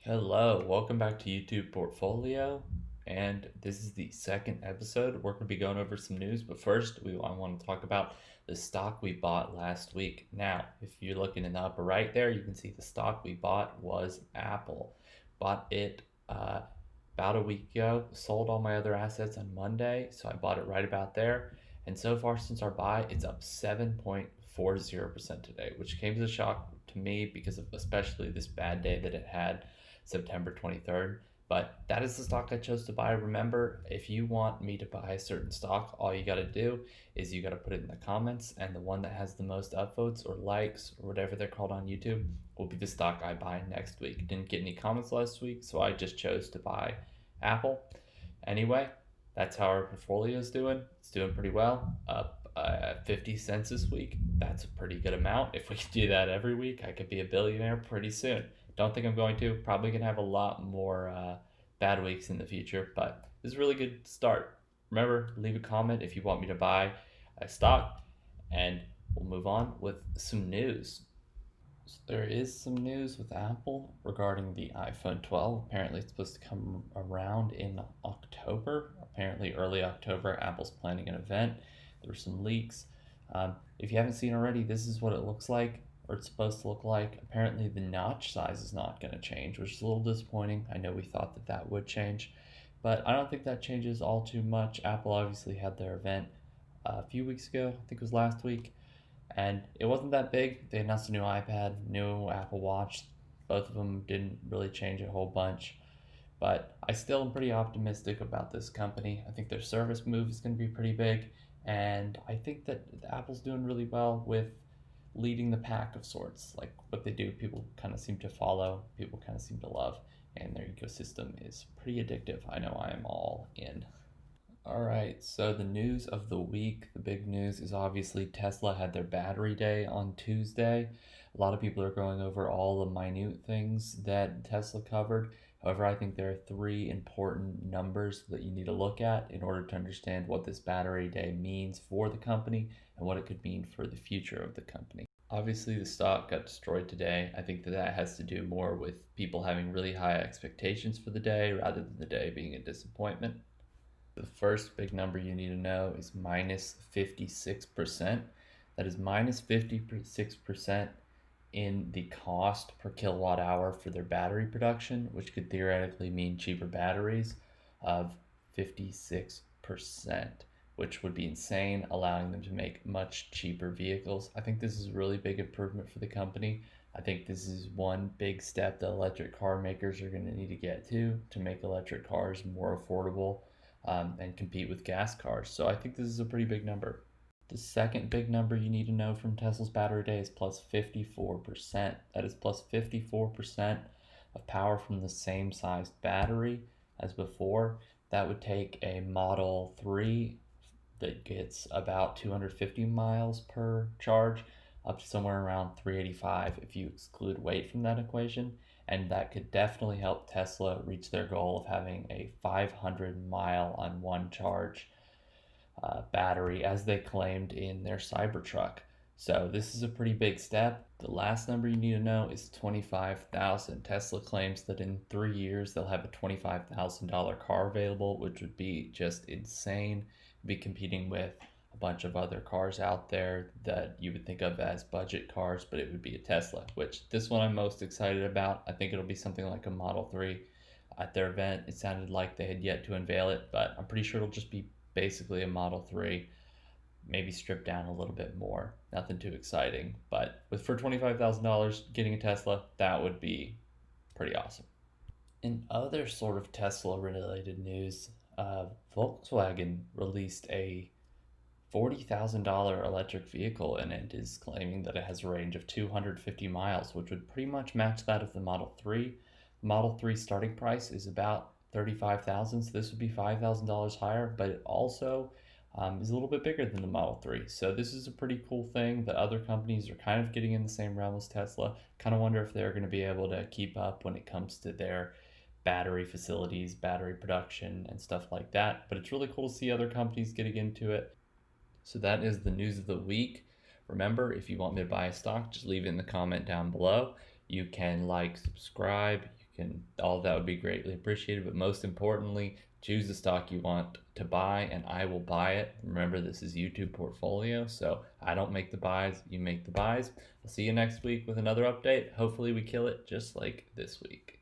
Hello, welcome back to YouTube Portfolio, and this is the second episode. We're going to be going over some news, but first, I want to talk about the stock we bought last week. Now, if you're looking in the upper right there, you can see the stock we bought was Apple. Bought it about a week ago, sold all my other assets on Monday, so I bought it right about there. And so far, since our buy, it's up 7.40% today, which came as a shock to me because of especially this bad day that it had September 23rd. But that is the stock I chose to buy. Remember, if you want me to buy a certain stock, all you got to do is you got to put it in the comments, and the one that has the most upvotes or likes or whatever they're called on YouTube will be the stock I buy next week. Didn't get any comments last week, so I just chose to buy Apple. Anyway, that's how our portfolio is doing. It's doing pretty well, up 50 cents this week. That's a pretty good amount. If we could do that every week, I could be a billionaire pretty soon. Don't think I'm going to. Probably going to have a lot more bad weeks in the future, but this is a really good start. Remember, leave a comment if you want me to buy a stock, and we'll move on with some news. So there is some news with Apple regarding the iPhone 12. Apparently, it's supposed to come around in October. Apparently, early October, Apple's planning an event. There were some leaks. If you haven't seen already, this is what it looks like, or it's supposed to look like. Apparently, the notch size is not going to change, which is a little disappointing. I know we thought that that would change, but I don't think that changes all too much. Apple obviously had their event a few weeks ago. I think it was last week, and it wasn't that big. They announced a new iPad, new Apple Watch. Both of them didn't really change a whole bunch, but I still am pretty optimistic about this company. I think their service move is going to be pretty big, and I think that Apple's doing really well with leading the pack of sorts. Like what they do, people kind of seem to follow, people kind of seem to love, and their ecosystem is pretty addictive. I know I am all in. All right, so the news of the week, the big news is obviously Tesla had their battery day on Tuesday. A lot of people are going over all the minute things that Tesla covered. However, I think there are three important numbers that you need to look at in order to understand what this battery day means for the company and what it could mean for the future of the company. Obviously, the stock got destroyed today. I think that that has to do more with people having really high expectations for the day rather than the day being a disappointment. The first big number you need to know is minus 56%. That is minus 56% in the cost per kilowatt hour for their battery production, which could theoretically mean cheaper batteries of 56%, which would be insane, allowing them to make much cheaper vehicles. I think this is a really big improvement for the company. I think this is one big step that electric car makers are going to need to get to make electric cars more affordable and compete with gas cars. So I think this is a pretty big number. The second big number you need to know from Tesla's battery day is plus 54%. That is plus 54% of power from the same sized battery as before. That would take a Model 3 that gets about 250 miles per charge up to somewhere around 385 if you exclude weight from that equation. And that could definitely help Tesla reach their goal of having a 500-mile on one charge battery, as they claimed in their Cybertruck. So this is a pretty big step. The last number you need to know is 25,000. Tesla claims that in 3 years they'll have a $25,000 car available, which would be just insane. Be competing with a bunch of other cars out there that you would think of as budget cars, but it would be a Tesla, which this one I'm most excited about. I think it'll be something like a Model 3. At their event, it sounded like they had yet to unveil it, but I'm pretty sure it'll just be basically a Model 3, maybe stripped down a little bit more. Nothing too exciting, but for $25,000, getting a Tesla, that would be pretty awesome. In other sort of Tesla related news, Volkswagen released a $40,000 electric vehicle, and it is claiming that it has a range of 250 miles, which would pretty much match that of the Model 3. The Model 3 starting price is about 35,000, so this would be $5,000 higher, but it also is a little bit bigger than the Model 3. So this is a pretty cool thing that other companies are kind of getting in the same realm as Tesla. Kind of wonder if they're going to be able to keep up when it comes to their battery facilities, battery production, and stuff like that. But it's really cool to see other companies getting into it. So that is the news of the week. Remember, if you want me to buy a stock, just leave it in the comment down below. You can like, subscribe, you all of that would be greatly appreciated. But most importantly, choose the stock you want to buy, and I will buy it. Remember, this is YouTube portfolio, so I don't make the buys, you make the buys. I'll see you next week with another update. Hopefully, we kill it just like this week.